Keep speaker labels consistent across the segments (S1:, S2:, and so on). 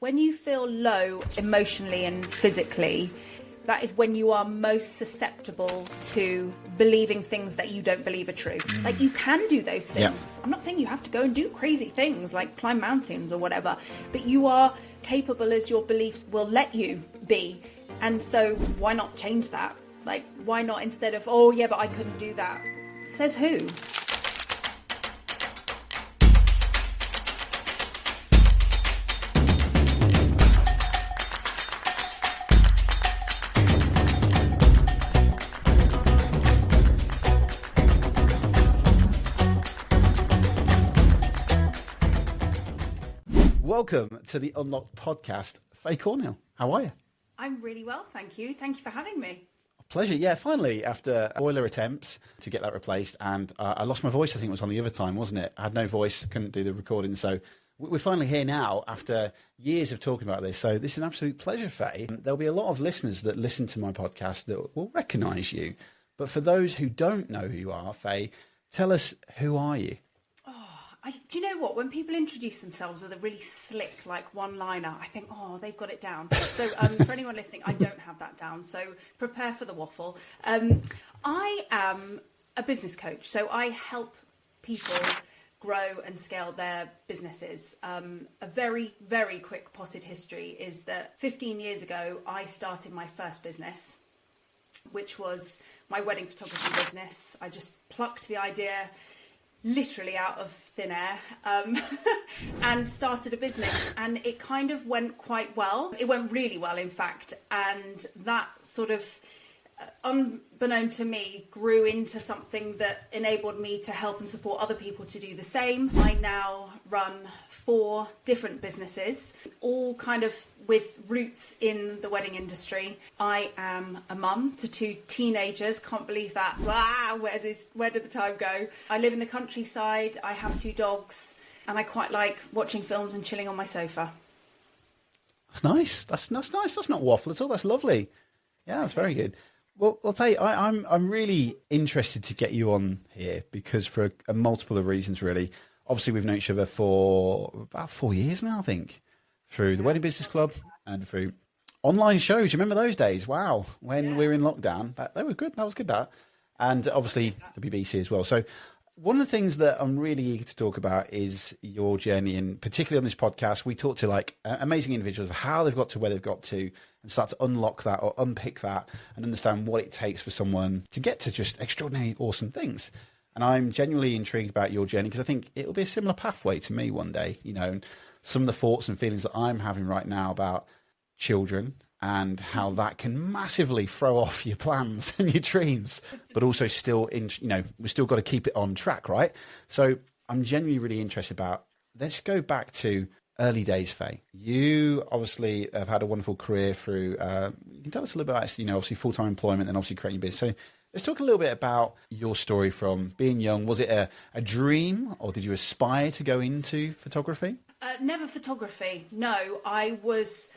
S1: When you feel low emotionally and physically, that is when you are most susceptible to believing things that you don't believe are true. Like, you can do those things. Yeah. I'm not saying you have to go and do crazy things like climb mountains or whatever, but you are capable as your beliefs will let you be. And so why not change that? Like, why not, instead of, oh yeah, but I couldn't do that. Says who?
S2: Welcome to the Unlocked podcast. Faye Cornhill, how are you?
S1: I'm really well, thank you. Thank you for having me.
S2: Pleasure. Yeah, finally, after boiler attempts to get that replaced, and I lost my voice, I think it was on the other time, wasn't it? I had no voice, couldn't do the recording, so we're finally here now after years of talking about this. So this is an absolute pleasure, Faye. There'll be a lot of listeners that listen to my podcast that will recognise you. But for those who don't know who you are, Faye, tell us, who are you?
S1: Do you know what? When people introduce themselves with a really slick, like, one-liner, I think, oh, they've got it down. So for anyone listening, I don't have that down. So prepare for the waffle. I am a business coach. So I help people grow and scale their businesses. A very, very quick potted history is that 15 years ago, I started my first business, which was my wedding photography business. I just plucked the idea literally out of thin air, and started a business, and it kind of went quite well. It went really well, in fact, and that sort of, unbeknown to me, grew into something that enabled me to help and support other people to do the same. I now run 4 different businesses, all kind of with roots in the wedding industry. I am a mum to 2 teenagers. Can't believe that. Wow, where did the time go? I live in the countryside. I have 2 dogs, and I quite like watching films and chilling on my sofa.
S2: That's nice. That's nice. That's not waffle at all. That's lovely. Yeah, that's very good. Well, Faye, I'm really interested to get you on here because for a multiple of reasons, really. Obviously, we've known each other for about 4 years now, I think, through the Wedding Business Club and through online shows. You remember those days? Wow, when we were in lockdown, they were good. That was good, that. And obviously the BBC as well. So one of the things that I'm really eager to talk about is your journey, and particularly on this podcast, we talk to like amazing individuals of how they've got to where they've got to and start to unlock that or unpick that and understand what it takes for someone to get to just extraordinarily awesome things. And I'm genuinely intrigued about your journey because I think it'll be a similar pathway to me one day, you know, and some of the thoughts and feelings that I'm having right now about children and how that can massively throw off your plans and your dreams, but also still, we've still got to keep it on track, right? So I'm genuinely really interested about, let's go back to early days, Faye. You obviously have had a wonderful career through, you can tell us a little bit about, obviously full-time employment and obviously creating your business. So let's talk a little bit about your story from being young. Was it a dream, or did you aspire to go into photography?
S1: Never photography. No, I always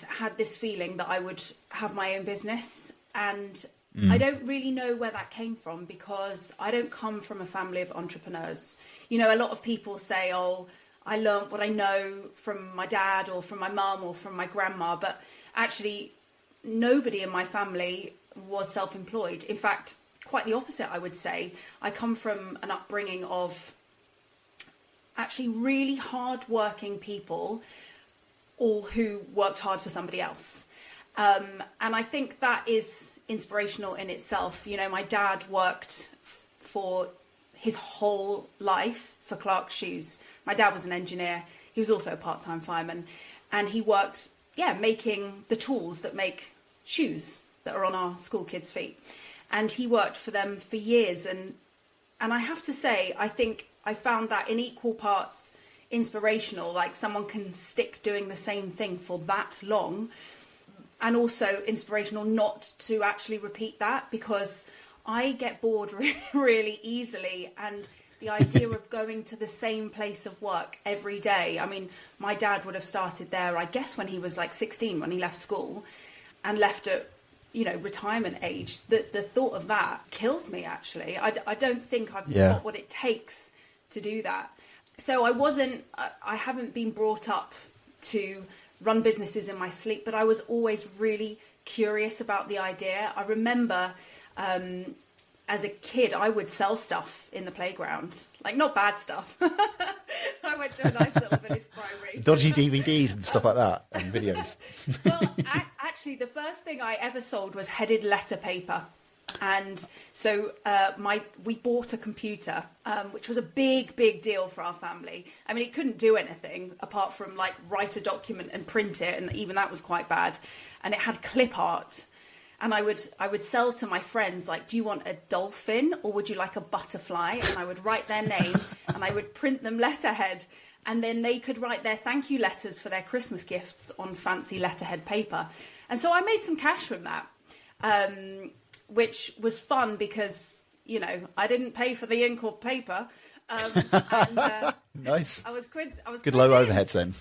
S1: had this feeling that I would have my own business, and I don't really know where that came from because I don't come from a family of entrepreneurs. You know, a lot of people say, oh, I learned what I know from my dad or from my mum or from my grandma, but actually nobody in my family was self-employed. In fact, quite the opposite, I would say. I come from an upbringing of actually really hard-working people, all who worked hard for somebody else. And I think that is inspirational in itself. You know, my dad worked for his whole life for Clark's Shoes. My dad was an engineer. He was also a part-time fireman. And he worked, making the tools that make shoes that are on our school kids' feet. And he worked for them for years. And I have to say, I think I found that in equal parts inspirational, like someone can stick doing the same thing for that long, and also inspirational not to actually repeat that, because I get bored really easily, and the idea of going to the same place of work every day. I mean, my dad would have started there, I guess, when he was like 16, when he left school, and left at, retirement age. The thought of that kills me, actually. I don't think I've got what it takes to do that. So I haven't been brought up to run businesses in my sleep, but I was always really curious about the idea. I remember as a kid, I would sell stuff in the playground, like not bad stuff. I went to a nice little village primary.
S2: Dodgy DVDs and stuff like that, and videos.
S1: Well, actually, the first thing I ever sold was headed letter paper. And so we bought a computer, which was a big deal for our family. I mean, it couldn't do anything apart from like write a document and print it, and even that was quite bad. And it had clip art. And I would sell to my friends, like, do you want a dolphin or would you like a butterfly? And I would write their name and I would print them letterhead. And then they could write their thank you letters for their Christmas gifts on fancy letterhead paper. And so I made some cash from that, which was fun because, you know, I didn't pay for the ink or paper.
S2: Nice.
S1: I was
S2: good low overheads then.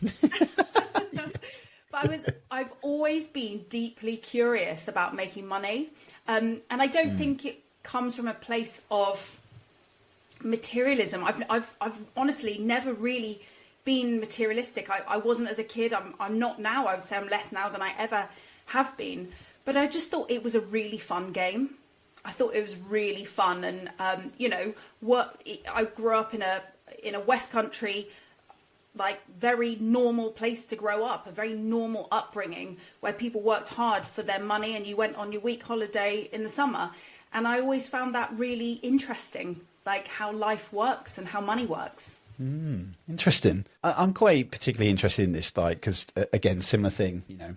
S1: But I've always been deeply curious about making money. And I don't think it comes from a place of materialism. I've honestly never really been materialistic. I wasn't as a kid. I'm not now. I would say I'm less now than I ever have been. But I just thought it was a really fun game. I thought it was really fun. And, you know, I grew up in a West Country, like very normal place to grow up, a very normal upbringing where people worked hard for their money and you went on your week holiday in the summer. And I always found that really interesting, like how life works and how money works.
S2: Interesting. I'm quite particularly interested in this, like, because again, similar thing, you know,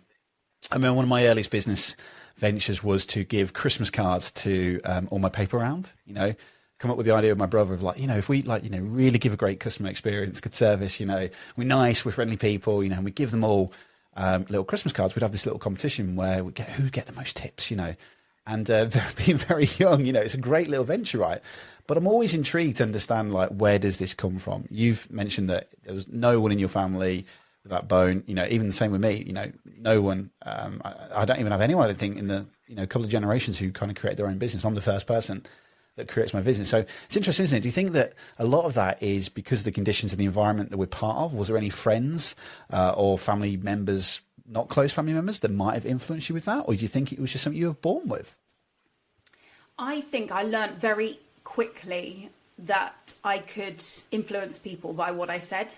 S2: I mean, one of my earliest business ventures was to give Christmas cards to all my paper round, you know, come up with the idea with my brother of like, you know, if we like, you know, really give a great customer experience, good service, you know, we're nice, we're friendly people, you know, and we give them all little Christmas cards, we'd have this little competition where we get who would get the most tips, you know, and being very young, you know, it's a great little venture, right? But I'm always intrigued to understand, like, where does this come from? You've mentioned that there was no one in your family with that bone, you know, even the same with me, you know, no one, I don't even have anyone, I don't think, in the, you know, couple of generations who kind of create their own business. I'm the first person that creates my business. So it's interesting, isn't it? Do you think that a lot of that is because of the conditions of the environment that we're part of? Was there any friends or family members, not close family members, that might have influenced you with that? Or do you think it was just something you were born with?
S1: I think I learned very quickly that I could influence people by what I said.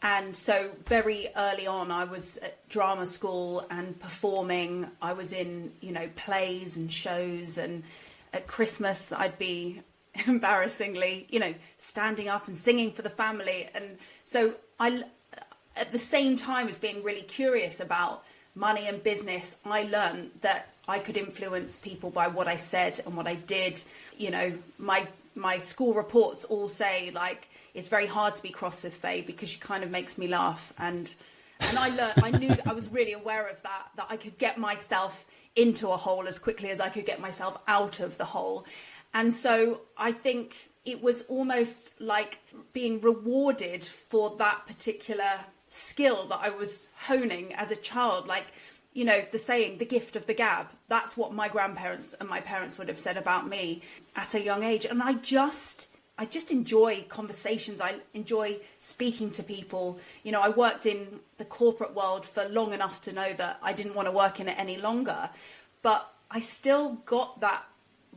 S1: And so very early on, I was at drama school and performing. I was in, you know, plays and shows, and at Christmas, I'd be embarrassingly, you know, standing up and singing for the family. And so at the same time as being really curious about money and business, I learned that I could influence people by what I said and what I did. You know, my school reports all say, like, it's very hard to be cross with Faye because she kind of makes me laugh. And I knew that I was really aware of that I could get myself into a hole as quickly as I could get myself out of the hole. And so I think it was almost like being rewarded for that particular skill that I was honing as a child. Like, you know, the saying, the gift of the gab, that's what my grandparents and my parents would have said about me at a young age. And I just enjoy conversations. I enjoy speaking to people. You know, I worked in the corporate world for long enough to know that I didn't want to work in it any longer. But I still got that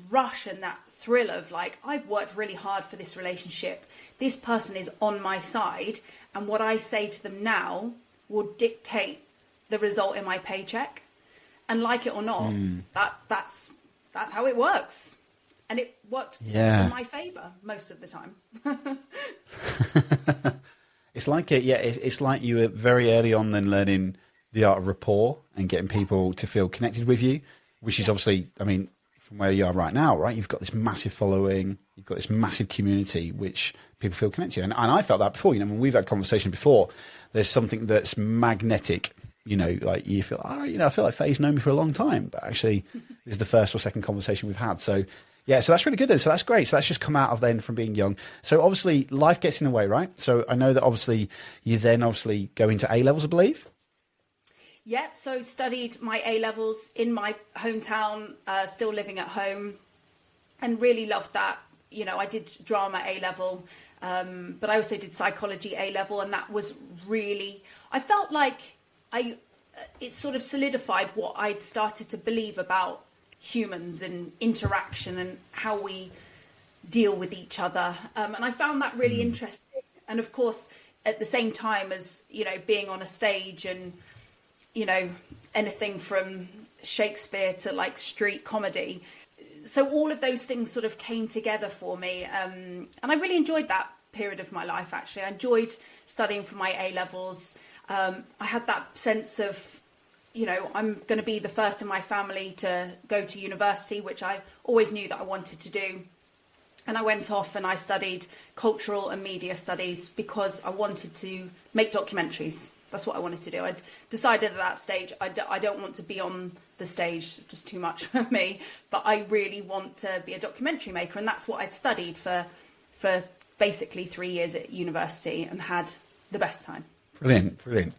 S1: rush and that thrill of like, I've worked really hard for this relationship. This person is on my side. And what I say to them now will dictate the result in my paycheck. And like it or not, that's how it works. And it worked in my favour most of the time.
S2: It's like it's like you were very early on then learning the art of rapport and getting people to feel connected with you, which is obviously, I mean, from where you are right now, right? You've got this massive following, you've got this massive community, which people feel connected to. And I felt that before, you know, when we've had conversation before, there's something that's magnetic. You know, like you feel, all right, you know, I feel like Faye's known me for a long time, but actually this is the first or second conversation we've had. So yeah, so that's really good then. So that's great. So that's just come out of then from being young. So obviously life gets in the way, right? So I know that obviously you then obviously go into A-levels, I believe.
S1: Yep. So studied my A-levels in my hometown, still living at home, and really loved that. You know, I did drama A-level, But I also did psychology A level, and that was really, I felt like it sort of solidified what I'd started to believe about humans and interaction and how we deal with each other. And I found that really interesting. And of course, at the same time as, being on a stage and, anything from Shakespeare to like street comedy. So all of those things sort of came together for me. And I really enjoyed that period of my life, actually. I enjoyed studying for my A levels. I had that sense of, I'm going to be the first in my family to go to university, which I always knew that I wanted to do. And I went off and I studied cultural and media studies because I wanted to make documentaries. That's what I wanted to do. I'd decided at that stage, I don't want to be on the stage, just too much for me, but I really want to be a documentary maker. And that's what I'd studied for basically 3 years at university and had the best time.
S2: Brilliant.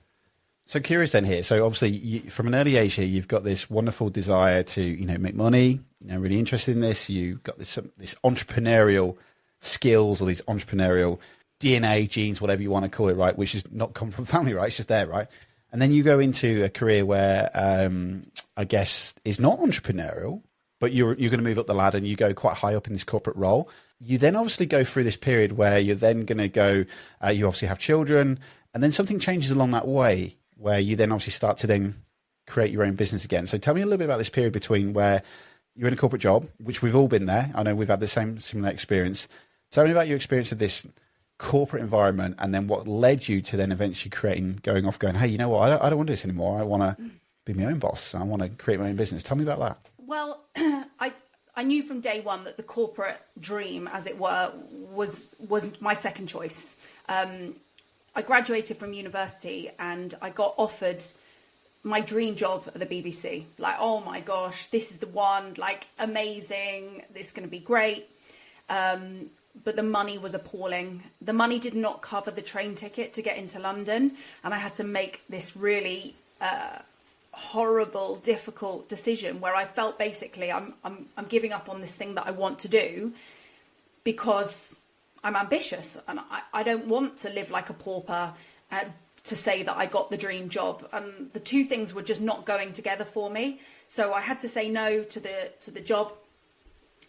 S2: So curious then here. So obviously from an early age here, you've got this wonderful desire to, make money, really interested in this. You've got this entrepreneurial skills or these entrepreneurial DNA, genes, whatever you want to call it, right? Which is not come from family, right? It's just there, right? And then you go into a career where I guess is not entrepreneurial, but you're going to move up the ladder and you go quite high up in this corporate role. You then obviously go through this period where you're then going to go, you obviously have children, and then something changes along that way where you then obviously start to then create your own business again. So tell me a little bit about this period between where you're in a corporate job, which we've all been there. I know we've had the similar experience. Tell me about your experience of this corporate environment and then what led you to then eventually going, hey, you know what? I don't want to do this anymore. I want to be my own boss. I want to create my own business. Tell me about that.
S1: Well, I knew from day one that the corporate dream, as it were, was my second choice. I graduated from university and I got offered my dream job at the BBC. Like, oh my gosh, this is the one, like amazing. This is going to be great. But the money was appalling. The money did not cover the train ticket to get into London. And I had to make this really horrible, difficult decision where I felt basically I'm giving up on this thing that I want to do because I'm ambitious and I don't want to live like a pauper to say that I got the dream job. And the two things were just not going together for me. So I had to say no to the job,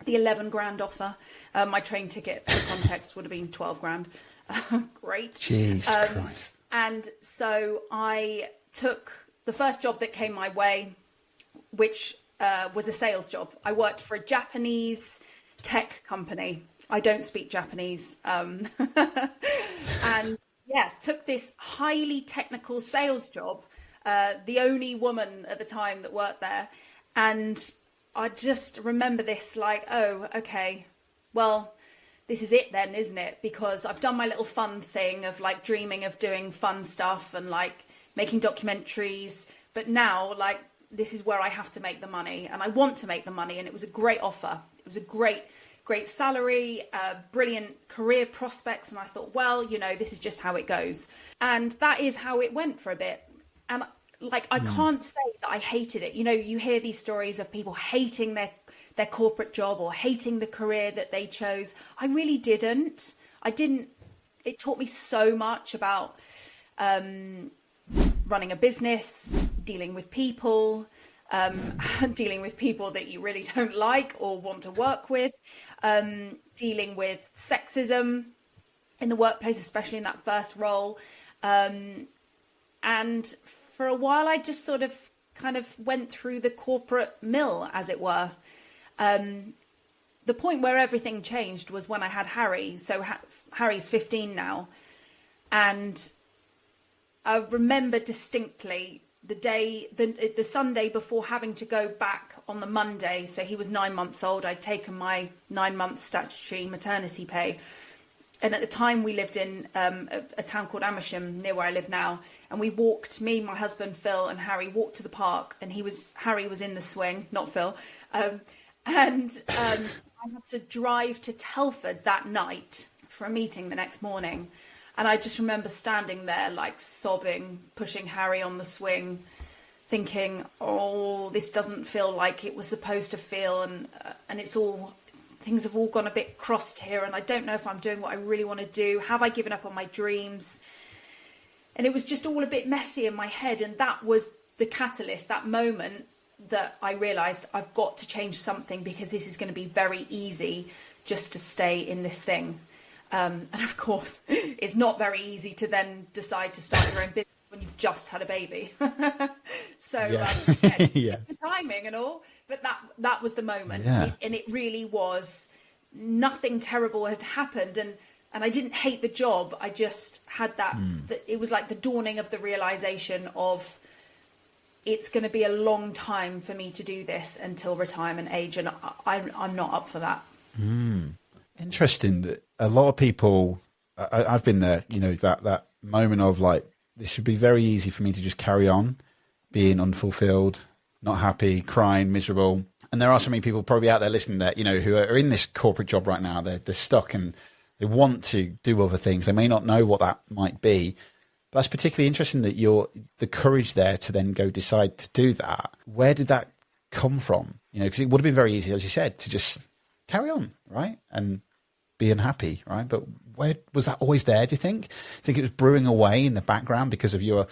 S1: the 11 grand offer. My train ticket, for context, would have been 12 grand. Great.
S2: Jeez Christ.
S1: And so I took the first job that came my way, which was a sales job. I worked for a Japanese tech company. I don't speak Japanese. And took this highly technical sales job, the only woman at the time that worked there. And I just remember this like, oh, okay, well, this is it then, isn't it? Because I've done my little fun thing of like dreaming of doing fun stuff and like making documentaries. But now, like, this is where I have to make the money and I want to make the money. And it was a great offer. It was a great salary, brilliant career prospects. And I thought, well, this is just how it goes. And that is how it went for a bit. And like, I can't say that I hated it. You hear these stories of people hating their corporate job or hating the career that they chose. I really didn't. It taught me so much about running a business, dealing with people that you really don't like or want to work with, dealing with sexism in the workplace, especially in that first role. And for a while, I just sort of kind of went through the corporate mill, as it were. The point where everything changed was when I had Harry. So Harry's 15 now. And I remember distinctly the Sunday before having to go back on the Monday. So he was 9 months old. I'd taken my 9 months statutory maternity pay. And at the time we lived in a town called Amersham, near where I live now. And we walked, me, my husband, Phil and Harry walked to the park and Harry was in the swing, not Phil. I had to drive to Telford that night for a meeting the next morning. And I just remember standing there, like sobbing, pushing Harry on the swing, thinking, oh, this doesn't feel like it was supposed to feel. And it's all things have all gone a bit crossed here, and I don't know if I'm doing what I really want to do. Have I given up on my dreams? And it was just all a bit messy in my head. And that was the catalyst, that moment that I realised I've got to change something, because this is going to be very easy just to stay in this thing. And of course, it's not very easy to then decide to start your own business when you've just had a baby. So
S2: Yes.
S1: the timing and all, but that was the moment.
S2: Yeah.
S1: And it really was, nothing terrible had happened. And I didn't hate the job. I just had that it was like the dawning of the realization of, it's going to be a long time for me to do this until retirement age. And I'm not up for that.
S2: Interesting that a lot of people, I've been there, you know, that moment of like, this would be very easy for me to just carry on being unfulfilled, not happy, crying, miserable. And there are so many people probably out there listening that, you know, who are in this corporate job right now. They're stuck and they want to do other things. They may not know what that might be. But that's particularly interesting that the courage there to then go decide to do that. Where did that come from? You know, because it would have been very easy, as you said, to just carry on, right? And be unhappy, right? But where was that always there, do you think? Do you think it was brewing away in the background because of your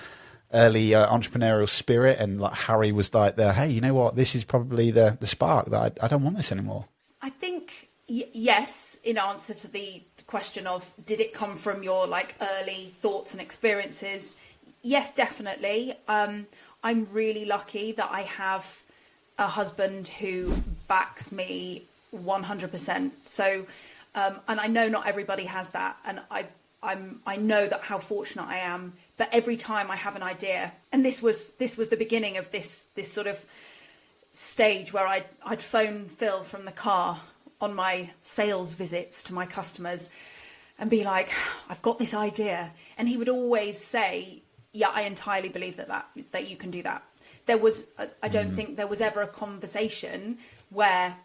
S2: early entrepreneurial spirit, and like Harry was like, hey, you know what? This is probably the spark that I don't want this anymore.
S1: I think, yes, in answer to the question of, did it come from your like early thoughts and experiences? Yes, definitely. I'm really lucky that I have a husband who backs me 100%. So, and I know not everybody has that, and I know that how fortunate I am. But every time I have an idea, and this was the beginning of this sort of stage where I'd phone Phil from the car on my sales visits to my customers and be like, I've got this idea, and he would always say, yeah, I entirely believe that you can do that. There was, I don't think there was ever a conversation where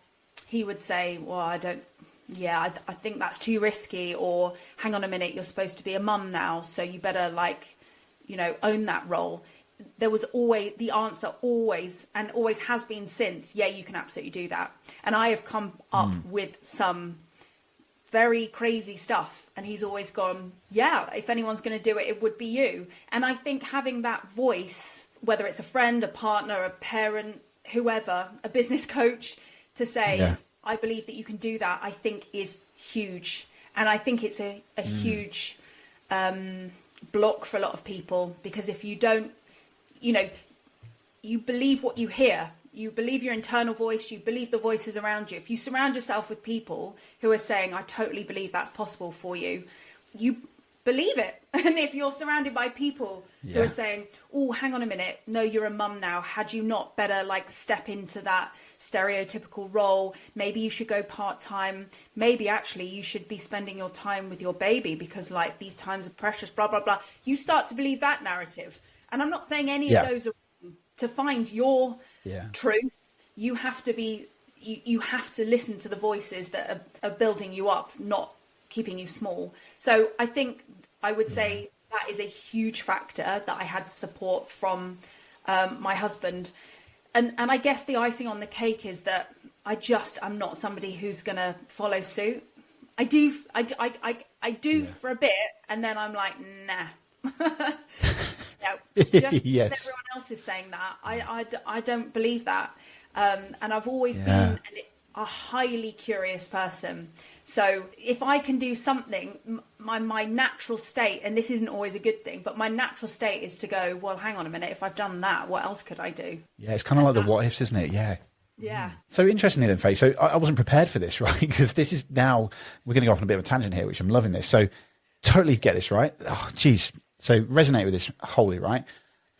S1: he would say, well, I think that's too risky, or hang on a minute, you're supposed to be a mum now, so you better own that role. There was always the answer, always, and always has been since, yeah, you can absolutely do that. And I have come up with some very crazy stuff, and he's always gone, yeah, if anyone's going to do it, it would be you. And I think having that voice, whether it's a friend, a partner, a parent, whoever, a business coach, to say, I believe that you can do that, I think is huge. And I think it's a huge block for a lot of people, because if you don't, you believe what you hear, you believe your internal voice, you believe the voices around you. If you surround yourself with people who are saying, I totally believe that's possible for you, you believe it. And if you're surrounded by people who are saying, oh, hang on a minute, no, you're a mum now, had you not better step into that stereotypical role? Maybe you should go part-time. Maybe actually you should be spending your time with your baby, because these times are precious, blah, blah, blah. You start to believe that narrative. And I'm not saying any of those are wrong. To find your truth, you have to be, you have to listen to the voices that are building you up, not keeping you small. So I think I would say that is a huge factor, that I had support from my husband. And I guess the icing on the cake is that I'm not somebody who's going to follow suit. I do for a bit, and then I'm like, nah. Just
S2: Yes.
S1: because everyone else is saying that, I don't believe that. And I've always been a highly curious person. So if I can do something, my natural state, and this isn't always a good thing, but my natural state is to go, well, hang on a minute, if I've done that, what else could I do?
S2: Yeah, it's kind of like the what ifs, isn't it? Yeah.
S1: Yeah.
S2: So interestingly then, Faye, so I wasn't prepared for this, right? Because this is now, we're going to go off on a bit of a tangent here, which I'm loving this. So totally get this, right? Oh, geez. So resonate with this wholly, right?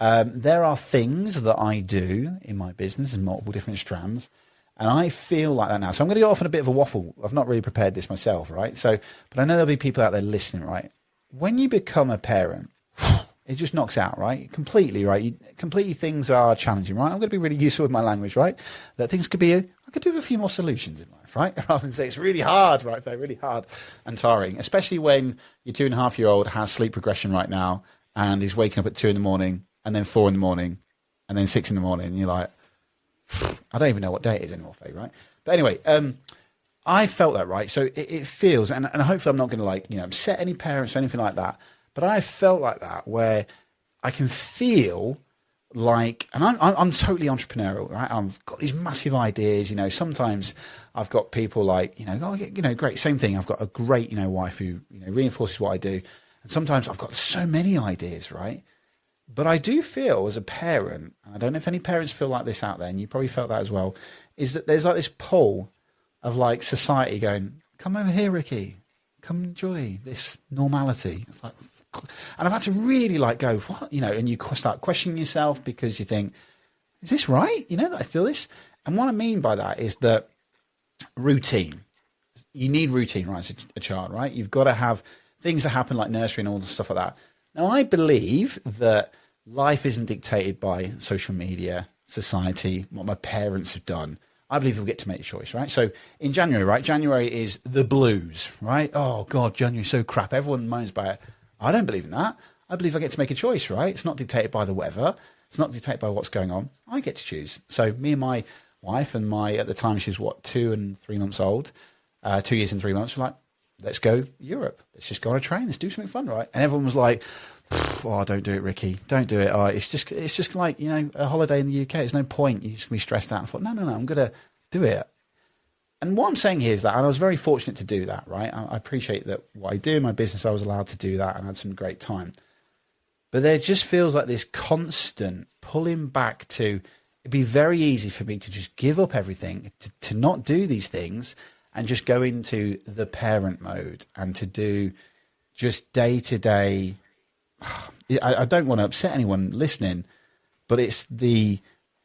S2: There are things that I do in my business in multiple different strands, and I feel like that now. So I'm going to go off on a bit of a waffle. I've not really prepared this myself, right? So, but I know there'll be people out there listening, right? When you become a parent, it just knocks out, right? Completely, right? Completely things are challenging, right? I'm going to be really useful with my language, right? That things could be, I could do with a few more solutions in life, right? Rather than say it's really hard, right? They're really hard and tiring, especially when your 2.5-year-old has sleep progression right now and is waking up at 2 a.m. and then 4 a.m. and then 6 a.m. And you're like, I don't even know what day it is anymore, Faye, right? But anyway, I felt that, right? So it feels, and hopefully I'm not going to like, upset any parents or anything like that. But I felt like that where I can feel like, and I'm totally entrepreneurial, right? I've got these massive ideas, sometimes I've got people like, great, same thing. I've got a great, wife who, reinforces what I do. And sometimes I've got so many ideas, right? But I do feel as a parent, and I don't know if any parents feel like this out there, and you probably felt that as well, is that there's like this pull of like society going, come over here, Ricky, come enjoy this normality. It's like, and I've had to really like go, what, and you start questioning yourself because you think, is this right? That I feel this. And what I mean by that is that routine, you need routine, right? As a child, right? You've got to have things that happen like nursery and all the stuff like that. Now, I believe that life isn't dictated by social media, society, what my parents have done. I believe we'll get to make a choice, right? So in January, right? January is the blues, right? Oh, God, January's so crap. Everyone moans about it. I don't believe in that. I believe I get to make a choice, right? It's not dictated by the weather. It's not dictated by what's going on. I get to choose. So me and my wife and at the time she was 2 and 3 months old, 2 years and 3 months, we're like, let's go Europe. Let's just go on a train. Let's do something fun, right? And everyone was like, oh, don't do it, Ricky. Don't do it. Oh, it's just like, a holiday in the UK. There's no point. You're just going to be stressed out. I thought, no, I'm going to do it. And what I'm saying here is that, and I was very fortunate to do that, right? I appreciate that what I do in my business, I was allowed to do that and had some great time. But there just feels like this constant pulling back to, it'd be very easy for me to just give up everything, to not do these things and just go into the parent mode and to do just day to day. I don't want to upset anyone listening, but it's the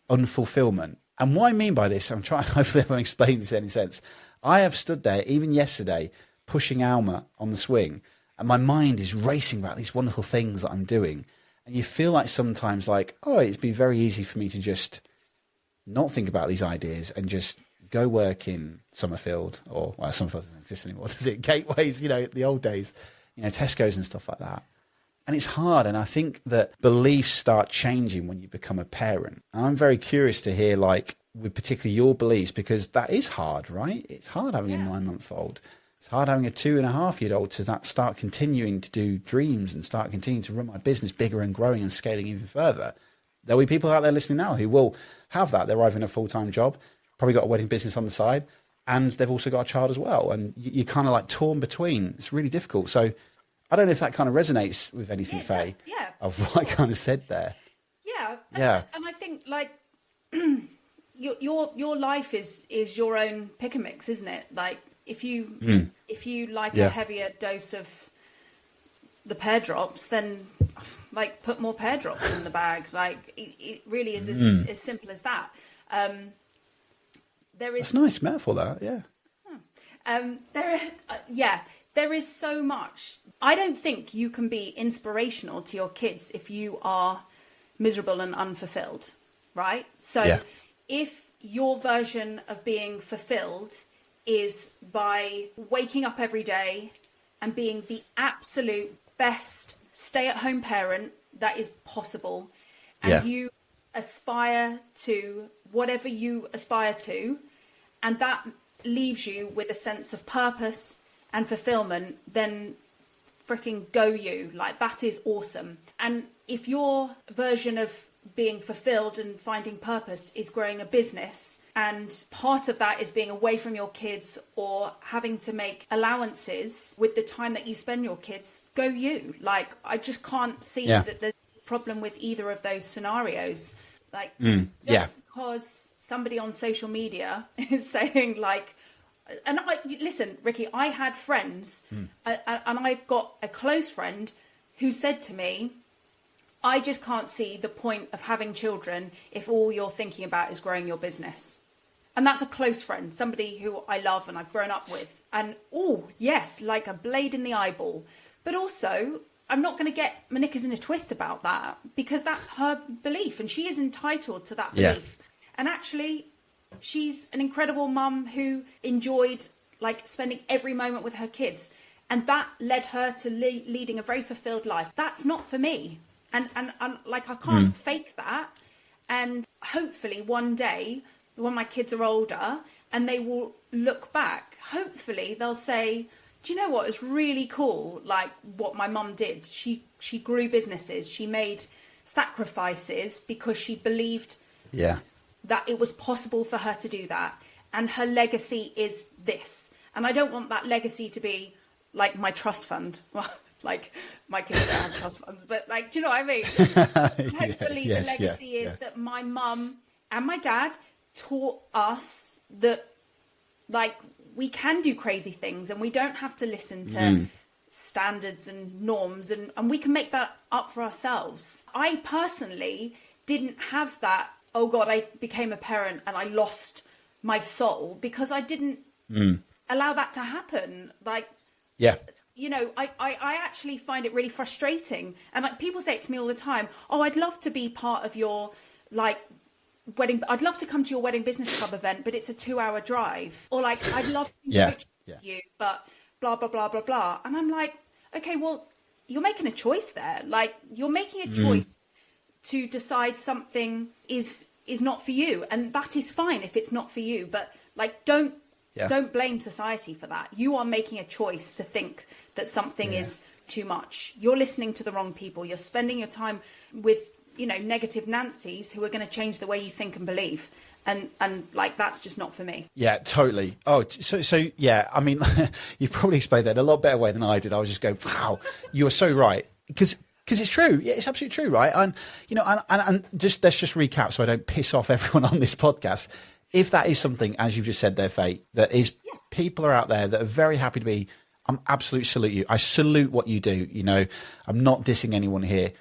S2: unfulfillment. And what I mean by this, I'm trying, hopefully I'm explaining this in any sense. I have stood there, even yesterday, pushing Alma on the swing, and my mind is racing about these wonderful things that I'm doing. And you feel like sometimes like, oh, it'd be very easy for me to just not think about these ideas and just go work in Summerfield, or, well, Summerfield doesn't exist anymore, does it? Gateways, the old days, Tesco's and stuff like that. And it's hard. And I think that beliefs start changing when you become a parent. And I'm very curious to hear, like, with particularly your beliefs, because that is hard, right? It's hard having a 9-month-old. It's hard having a 2.5-year-old to start continuing to do dreams and start continuing to run my business bigger and growing and scaling even further. There'll be people out there listening now who will have that. They're either in a full-time job, probably got a wedding business on the side, and they've also got a child as well. And you're kind of like torn between. It's really difficult. So I don't know if that kind of resonates with anything, Faye, of what I kind of said there.
S1: Yeah. And I think, like, your life is your own pick and mix, isn't it? Like, if you like a heavier dose of the pear drops, then like put more pear drops in the bag. Like, it really is as simple as that. That's
S2: a nice metaphor, that, yeah.
S1: There is so much. I don't think you can be inspirational to your kids if you are miserable and unfulfilled, right? So if your version of being fulfilled is by waking up every day and being the absolute best stay-at-home parent that is possible, and you aspire to whatever you aspire to, and that leaves you with a sense of purpose and fulfillment, then freaking go you. Like, that is awesome. And if your version of being fulfilled and finding purpose is growing a business, and part of that is being away from your kids or having to make allowances with the time that you spend your kids, go you. Like, I just can't see that there's a problem with either of those scenarios. Like, because somebody on social media is saying, like, and listen, Ricky, I had friends, and I've got a close friend who said to me, I just can't see the point of having children if all you're thinking about is growing your business. And that's a close friend, somebody who I love and I've grown up with. And, oh, yes, like a blade in the eyeball. But also, I'm not going to get my knickers in a twist about that, because that's her belief and she is entitled to that belief. And actually, she's an incredible mum who enjoyed, like, spending every moment with her kids. And that led her to leading a very fulfilled life. That's not for me. And like, I can't fake that. And hopefully one day, when my kids are older and they will look back, hopefully they'll say, do you know what? It's really cool. Like what my mum did. She grew businesses. She made sacrifices because she believed that it was possible for her to do that. And her legacy is this. And I don't want that legacy to be like my trust fund. Well, like my kids don't have trust funds, but like, do you know what I mean? Hopefully the legacy is that my mum and my dad taught us that like we can do crazy things and we don't have to listen to standards and norms, and we can make that up for ourselves. I personally didn't have that, oh God, I became a parent and I lost my soul, because I didn't allow that to happen. Like, you know, I actually find it really frustrating. And like people say it to me all the time, oh, I'd love to be part of your like wedding. I'd love to come to your wedding business club event, but it's a 2-hour drive. Or like, I'd love to be with you, but blah, blah, blah, blah, blah. And I'm like, okay, well, you're making a choice there. Like you're making a choice to decide something is not for you. And that is fine if it's not for you, but like, don't blame society for that. You are making a choice to think that something is too much. You're listening to the wrong people. You're spending your time with, you know, negative Nancys who are going to change the way you think and believe. And like, that's just not for me. Yeah,
S2: totally. Oh, so yeah, I mean, you probably explained that in a lot better way than I did. I was just going, wow, you are so right. Because it's true. Yeah, it's absolutely true, right? And, you know, and just, let's just recap so I don't piss off everyone on this podcast. If that is something, as you've just said there, Faye, that is, people are out there that are very happy to be, I'm absolutely salute you. I salute what you do. You know, I'm not dissing anyone here.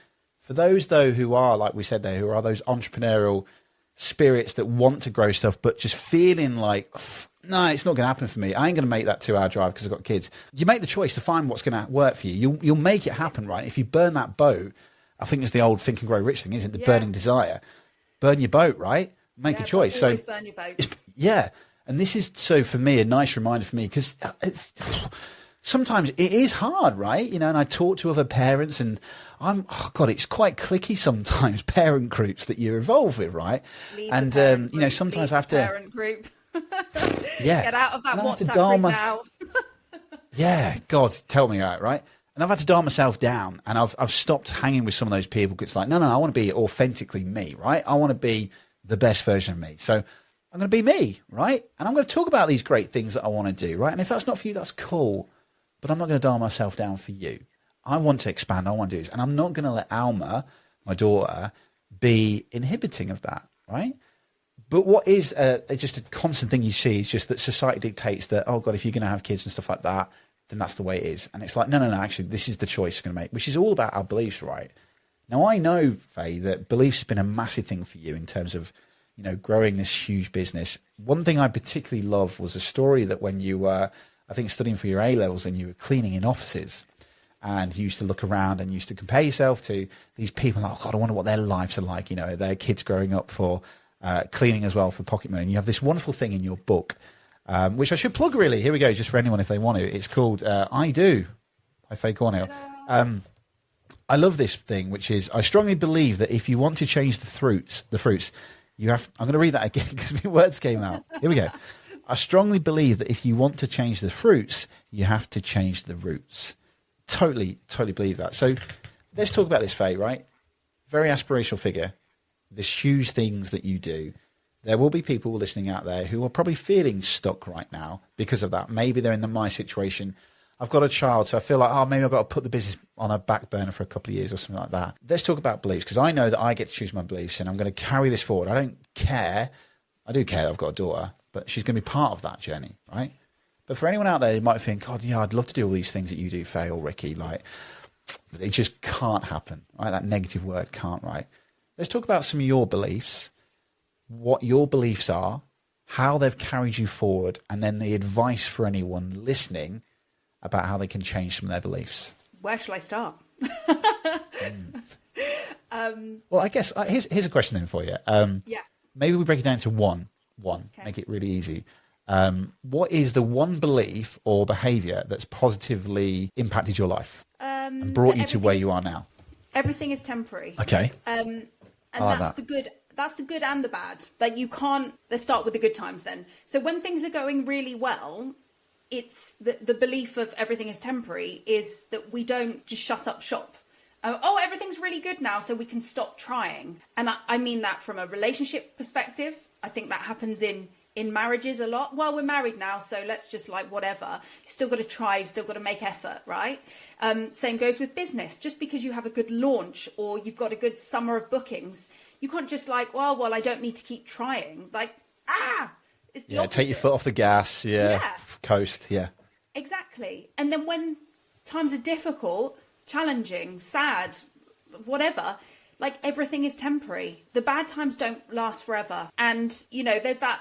S2: For those, though, who are, like we said there, who are those entrepreneurial spirits that want to grow stuff, but just feeling like, no, it's not going to happen for me. I ain't going to make that 2-hour drive because I've got kids. You make the choice to find what's going to work for you. You'll make it happen, right? If you burn that boat, I think it's the old Think and Grow Rich thing, isn't it? The burning desire. Burn your boat, right? Make a choice.
S1: Always burn your boats.
S2: And this is, so for me, a nice reminder for me, because sometimes it is hard, right? You know, and I talk to other parents and it's quite cliquey sometimes, parent groups that you're involved with, right?
S1: You know,
S2: sometimes I have to...
S1: Parent group. Get out of that WhatsApp group now. God, tell me out, right? And I've had to dial myself down, and I've stopped hanging with some of those people, because it's like, no, I want to be authentically me, right? I want to be the best version of me. So I'm going to be me, right? And I'm going to talk about these great things that I want to do, right? And if that's not for you, that's cool. But I'm not going to dial myself down for you. I want to expand. I want to do this. And I'm not going to let Alma, my daughter, be inhibiting of that, right? But what is just a constant thing you see is just that society dictates that, oh, God, if you're going to have kids and stuff like that, then that's the way it is. And it's like, no, actually, this is the choice we're going to make, which is all about our beliefs, right? Now, I know, Faye, that beliefs has been a massive thing for you in terms of, you know, growing this huge business. One thing I particularly love was a story that when you were, I think, studying for your A-levels and you were cleaning in offices, and you used to look around and used to compare yourself to these people. Oh, God, I wonder what their lives are like. You know, their kids growing up for cleaning as well for pocket money. And you have this wonderful thing in your book, which I should plug, really. Here we go, just for anyone if they want to. It's called I Do by Faye Cornhill. I love this thing, which is, I strongly believe that if you want to change the fruits, you have. I'm going to read that again because my words came out. Here we go. I strongly believe that if you want to change the fruits, you have to change the roots. Totally believe that. So let's talk about this, Faye, right? Very aspirational figure. There's huge things that you do. There will be people listening out there who are probably feeling stuck right now because of that. Maybe they're in my situation. I've got a child, so I feel like, oh, maybe I've got to put the business on a back burner for a couple of years or something like that. Let's talk about beliefs, because I know that I get to choose my beliefs and I'm going to carry this forward. I don't care. I do care that I've got a daughter, but she's going to be part of that journey, right? But for anyone out there who might think, God, yeah, I'd love to do all these things that you do, Faye or Ricky, like, but it just can't happen, right? That negative word, can't, right? Let's talk about some of your beliefs, what your beliefs are, how they've carried you forward, and then the advice for anyone listening about how they can change some of their beliefs. Where shall I start?
S2: Well, I guess here's a question then for you. Maybe we break it down to one. Okay. Make it really easy. What is the one belief or behaviour that's positively impacted your life and brought you to where you are now?
S1: Everything is temporary.
S2: Okay.
S1: And that's the good. That's the good and the bad. Like you can't, let's start with the good times then. So when things are going really well, it's the belief of everything is temporary is that we don't just shut up shop. Everything's really good now, so we can stop trying. And I mean that from a relationship perspective. I think that happens in marriages a lot. Well, we're married now, so let's just like whatever. You still got to try, you've still got to make effort, right? Same goes with business. Just because you have a good launch or you've got a good summer of bookings, you can't just like, well, I don't need to keep trying. Like, it's the opposite.
S2: Take your foot off the gas. Yeah. Coast. Yeah.
S1: Exactly. And then when times are difficult, challenging, sad, whatever, like everything is temporary. The bad times don't last forever. And, you know, there's that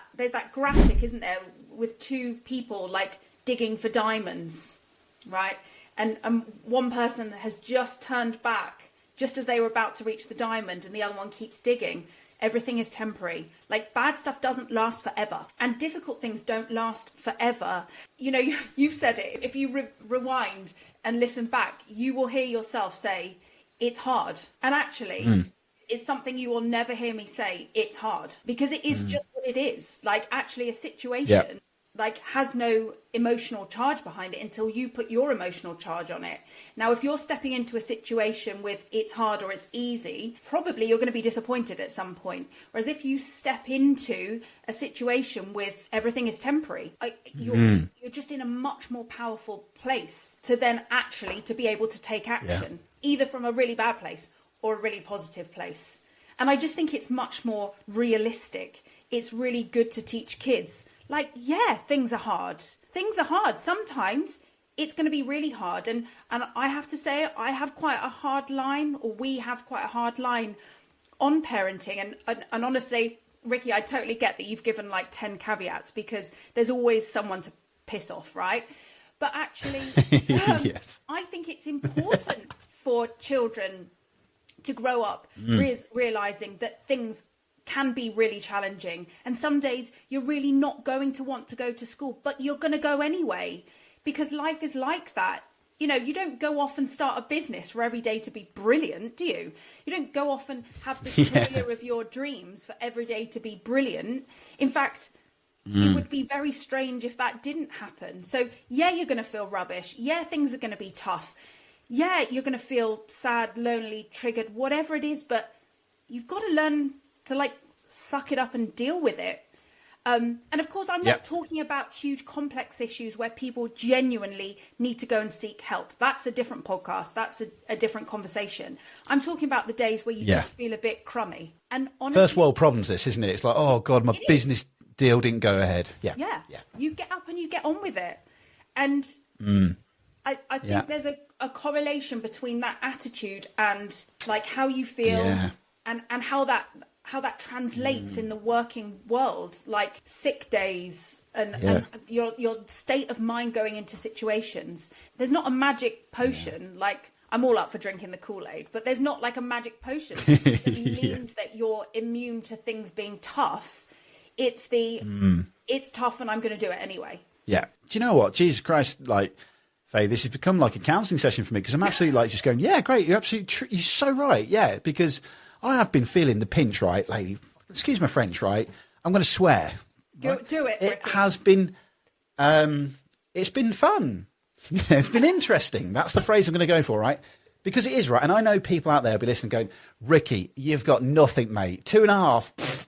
S1: graphic, isn't there, with two people like digging for diamonds, right? And one person has just turned back just as they were about to reach the diamond and the other one keeps digging. Everything is temporary. Like bad stuff doesn't last forever and difficult things don't last forever. You know, you've said it. If you rewind and listen back, you will hear yourself say, it's hard. And actually, it's something you will never hear me say, it's hard. Because it is just what it is. Like actually a situation like has no emotional charge behind it until you put your emotional charge on it. Now, if you're stepping into a situation with it's hard or it's easy, probably you're going to be disappointed at some point. Whereas if you step into a situation with everything is temporary, you're just in a much more powerful place to then actually to be able to take action, either from a really bad place or a really positive place. And I just think it's much more realistic. It's really good to teach kids. Like, things are hard. Things are hard. Sometimes it's going to be really hard. And I have to say, I have quite a hard line, or we have quite a hard line on parenting. And honestly, Ricky, I totally get that you've given like 10 caveats because there's always someone to piss off, right? But actually,
S2: yes.
S1: I think it's important for children to grow up realizing that things can be really challenging. And some days you're really not going to want to go to school, but you're going to go anyway, because life is like that. You know, you don't go off and start a business for every day to be brilliant, do you? You don't go off and have the career of your dreams for every day to be brilliant. In fact, it would be very strange if that didn't happen. So you're going to feel rubbish. Things are going to be tough. You're going to feel sad, lonely, triggered, whatever it is, but you've got to learn to like suck it up and deal with it. And of course, I'm not talking about huge complex issues where people genuinely need to go and seek help. That's a different podcast. That's a different conversation. I'm talking about the days where you just feel a bit crummy. And honestly,
S2: first world problems, this, isn't it? It's like, oh God, my business deal didn't go ahead. Yeah.
S1: You get up and you get on with it. And I think there's a correlation between that attitude and like how you feel and how that translates in the working world, like sick days and your state of mind going into situations. There's not a magic potion. Like, I'm all up for drinking the Kool-Aid, but there's not like a magic potion that means that you're immune to things being tough. It's it's tough and I'm going to do it anyway. Yeah.
S2: Do you know what? Jesus Christ, like, Faye, this has become like a counselling session for me because I'm absolutely like just going, yeah, great. You're absolutely you're so right. Yeah, because I have been feeling the pinch, right, lady? Excuse my French, right? I'm going to swear.
S1: Right? Do it.
S2: It has been, it's been fun. It's been interesting. That's the phrase I'm going to go for, right? Because it is, right? And I know people out there will be listening going, Ricky, you've got nothing, mate. 2.5.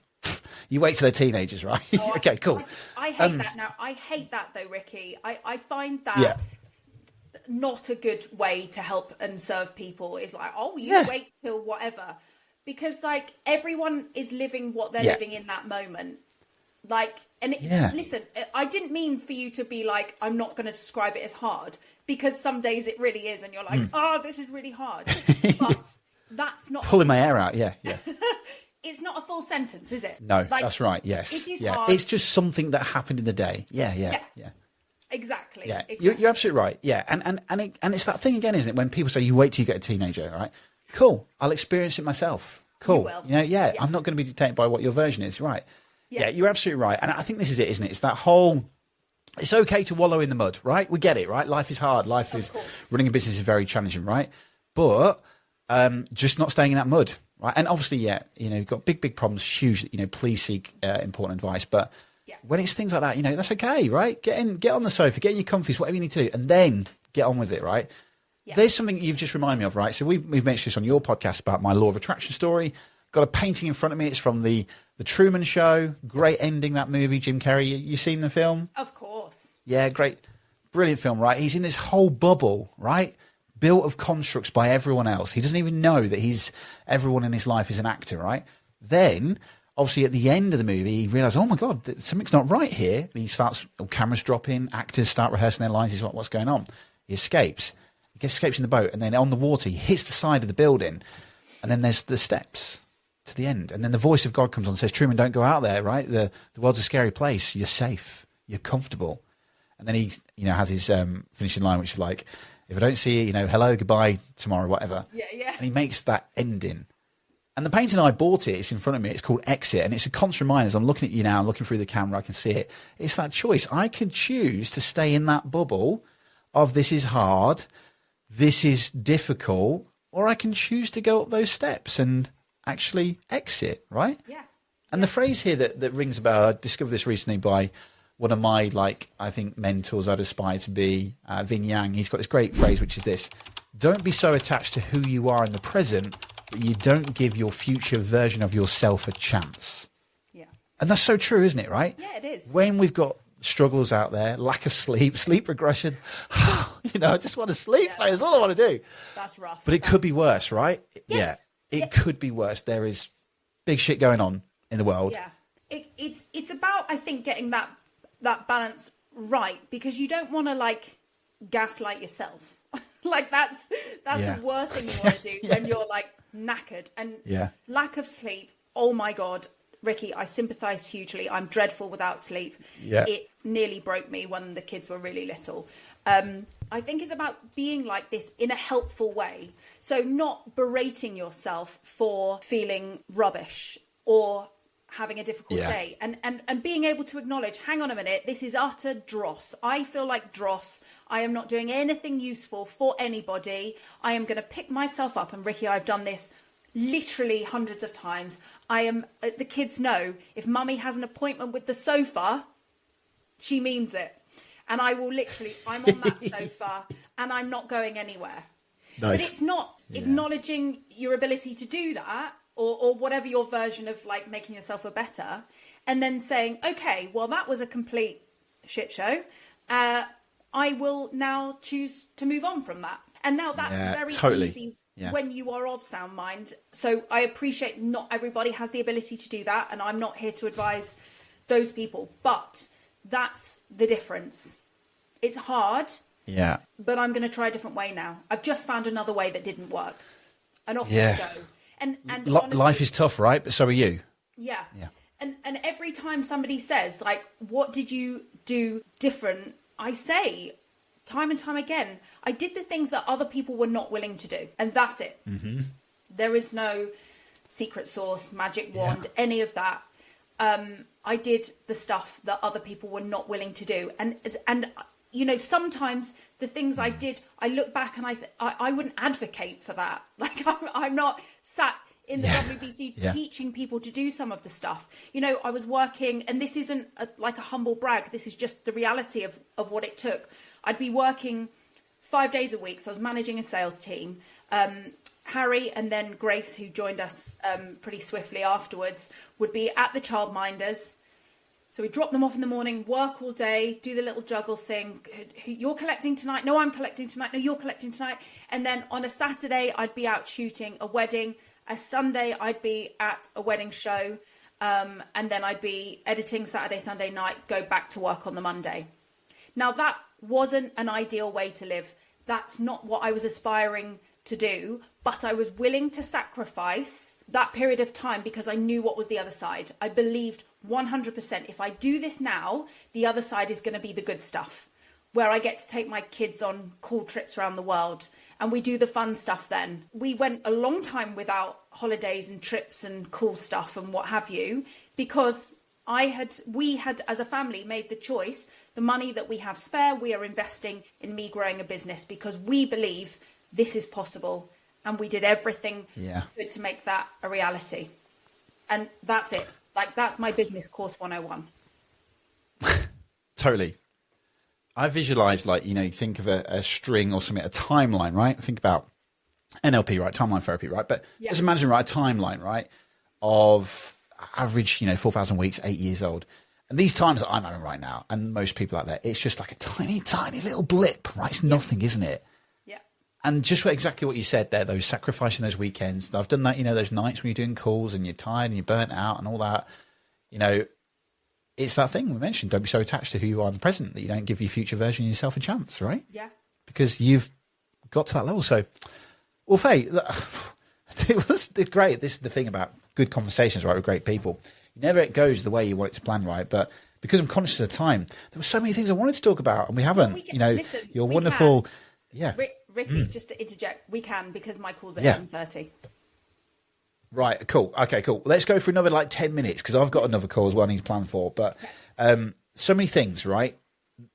S2: You wait till they're teenagers, right?
S1: Oh,
S2: okay, cool.
S1: I hate that now. I hate that though, Ricky. I find that not a good way to help and serve people. Is like, wait till whatever. Because like everyone is living what they're living in that moment. Like, and listen, I didn't mean for you to be like, I'm not going to describe it as hard, because some days it really is. And you're like, this is really hard. But that's not
S2: pulling my hair out. Yeah.
S1: It's not a full sentence, is it?
S2: No, like, that's right. Yes.
S1: It is hard.
S2: It's just something that happened in the day. Yeah.
S1: Exactly.
S2: Yeah.
S1: Exactly.
S2: You're absolutely right. Yeah. And it's that thing again, isn't it? When people say you wait till you get a teenager, right? Cool. I'll experience it myself. Cool.
S1: You will.
S2: I'm not going to be dictated by what your version is. Right. Yeah, you're absolutely right. And I think this is it, isn't it? It's that whole, it's okay to wallow in the mud, right? We get it, right? Life is hard. Running a business is very challenging, right? But just not staying in that mud. right? And obviously, yeah, you've got big problems, huge, please seek important advice. But when it's things like that, that's okay, right? Get on the sofa, get in your comfies, whatever you need to do, and then get on with it, right? Yeah. There's something you've just reminded me of, right? So we've mentioned this on your podcast about my law of attraction story. Got a painting in front of me. It's from the Truman Show. Great ending, that movie. Jim Carrey, you seen the film?
S1: Of course.
S2: Yeah, great. Brilliant film, right? He's in this whole bubble, right? Built of constructs by everyone else. He doesn't even know that everyone in his life is an actor, right? Then, obviously, at the end of the movie, he realizes, oh my God, something's not right here. And he starts, cameras drop in, actors start rehearsing their lines. He's like, what's going on? He escapes. He escapes in the boat, and then on the water, he hits the side of the building. And then there's the steps to the end. And then the voice of God comes on and says, Truman, don't go out there, right? The world's a scary place. You're safe. You're comfortable. And then he, has his finishing line, which is like, if I don't see you, hello, goodbye, tomorrow, whatever.
S1: Yeah, yeah.
S2: And he makes that ending. And the painting, I bought it. It's in front of me. It's called Exit. And it's a constant reminder. As I'm looking at you now, I'm looking through the camera, I can see it. It's that choice. I can choose to stay in that bubble of this is hard, this is difficult, or I can choose to go up those steps and actually exit, right?
S1: Yeah.
S2: And the phrase here that rings a bell, I discovered this recently by one of my, I think, mentors I'd aspire to be, Vin Yang. He's got this great phrase, which is this: don't be so attached to who you are in the present that you don't give your future version of yourself a chance. Yeah. And that's so true, isn't it, right?
S1: Yeah, it is.
S2: When we've got struggles out there, lack of sleep regression, I just want to sleep, mate. That's all I want to do.
S1: That's rough.
S2: But it could be worse, right?
S1: Yes.
S2: Yeah, it could be worse. There is big shit going on in the world.
S1: Yeah. It's about, I think, getting that balance right, because you don't want to gaslight yourself. That's the worst thing you want to do when you're knackered and lack of sleep. Oh my God, Ricky, I sympathize hugely. I'm dreadful without sleep. Yeah. It nearly broke me when the kids were really little. I think it's about being like this in a helpful way. So not berating yourself for feeling rubbish or having a difficult day, and being able to acknowledge, hang on a minute, this is utter dross. I feel like dross. I am not doing anything useful for anybody. I am going to pick myself up. And Ricky, I've done this literally hundreds of times. The kids know if mummy has an appointment with the sofa, she means it. And I will literally, I'm on that sofa and I'm not going anywhere. Nice. But it's not acknowledging your ability to do that, or whatever your version of making yourself a better, and then saying, okay, well, that was a complete shit show. I will now choose to move on from that. And now that's very easy when you are of sound mind. So I appreciate not everybody has the ability to do that, and I'm not here to advise those people, but that's the difference. It's hard, but I'm going to try a different way now. I've just found another way that didn't work, and off you go. And honestly,
S2: life is tough, right? But so are you.
S1: Yeah. And every time somebody says, what did you do different? I say time and time again, I did the things that other people were not willing to do. And that's it. Mm-hmm. There is no secret sauce, magic wand, any of that. I did the stuff that other people were not willing to do. And sometimes the things I did, I look back and I wouldn't advocate for that. I'm not sat in the WBC teaching people to do some of the stuff. I was working, and this isn't a humble brag. This is just the reality of what it took. I'd be working 5 days a week. So I was managing a sales team. Harry and then Grace, who joined us pretty swiftly afterwards, would be at the childminders. So we drop them off in the morning, work all day, do the little juggle thing. You're collecting tonight? No, I'm collecting tonight. No, you're collecting tonight. And then on a Saturday, I'd be out shooting a wedding. A Sunday, I'd be at a wedding show. And then I'd be editing Saturday, Sunday night, go back to work on the Monday. Now, that wasn't an ideal way to live. That's not what I was aspiring to do. But I was willing to sacrifice that period of time because I knew what was the other side. I believed 100%. If I do this now, the other side is going to be the good stuff, where I get to take my kids on cool trips around the world, and we do the fun stuff then. We went a long time without holidays and trips and cool stuff and what have you, because we had as a family made the choice, the money that we have spare, we are investing in me growing a business because we believe this is possible. and we did everything
S2: Yeah.
S1: good to make that a reality. And that's it. Like, that's my business course 101.
S2: Totally. I visualize, like, you know, you think of a string or something, a timeline, right? Think about NLP, right? Timeline therapy, right? But just imagine, right, a timeline, right, of average, you know, 4,000 weeks, 8 years old. And these times that I'm having right now, and most people out there, it's just like a tiny, tiny little blip, right? It's nothing, isn't it?
S1: Yeah.
S2: And just exactly what you said there, those sacrificing those weekends. I've done that, you know, those nights when you're doing calls and you're tired and you're burnt out and all that. You know, it's that thing we mentioned. Don't be so attached to who you are in the present that you don't give your future version of yourself a chance, right?
S1: Yeah. Because
S2: you've got to that level. So, well, Faye, it was great. This is the thing about good conversations, right, with great people. Never it goes the way you want it to plan, right? But because I'm conscious of the time, there were so many things I wanted to talk about, and we haven't.
S1: Well,
S2: you know,
S1: listen,
S2: you're wonderful. Yeah,
S1: Ricky, just to interject, we can, because my call's at 11:30.
S2: Right, cool. Okay, cool. Let's go for another like 10 minutes because I've got another call as well I need to plan for. But so many things, right?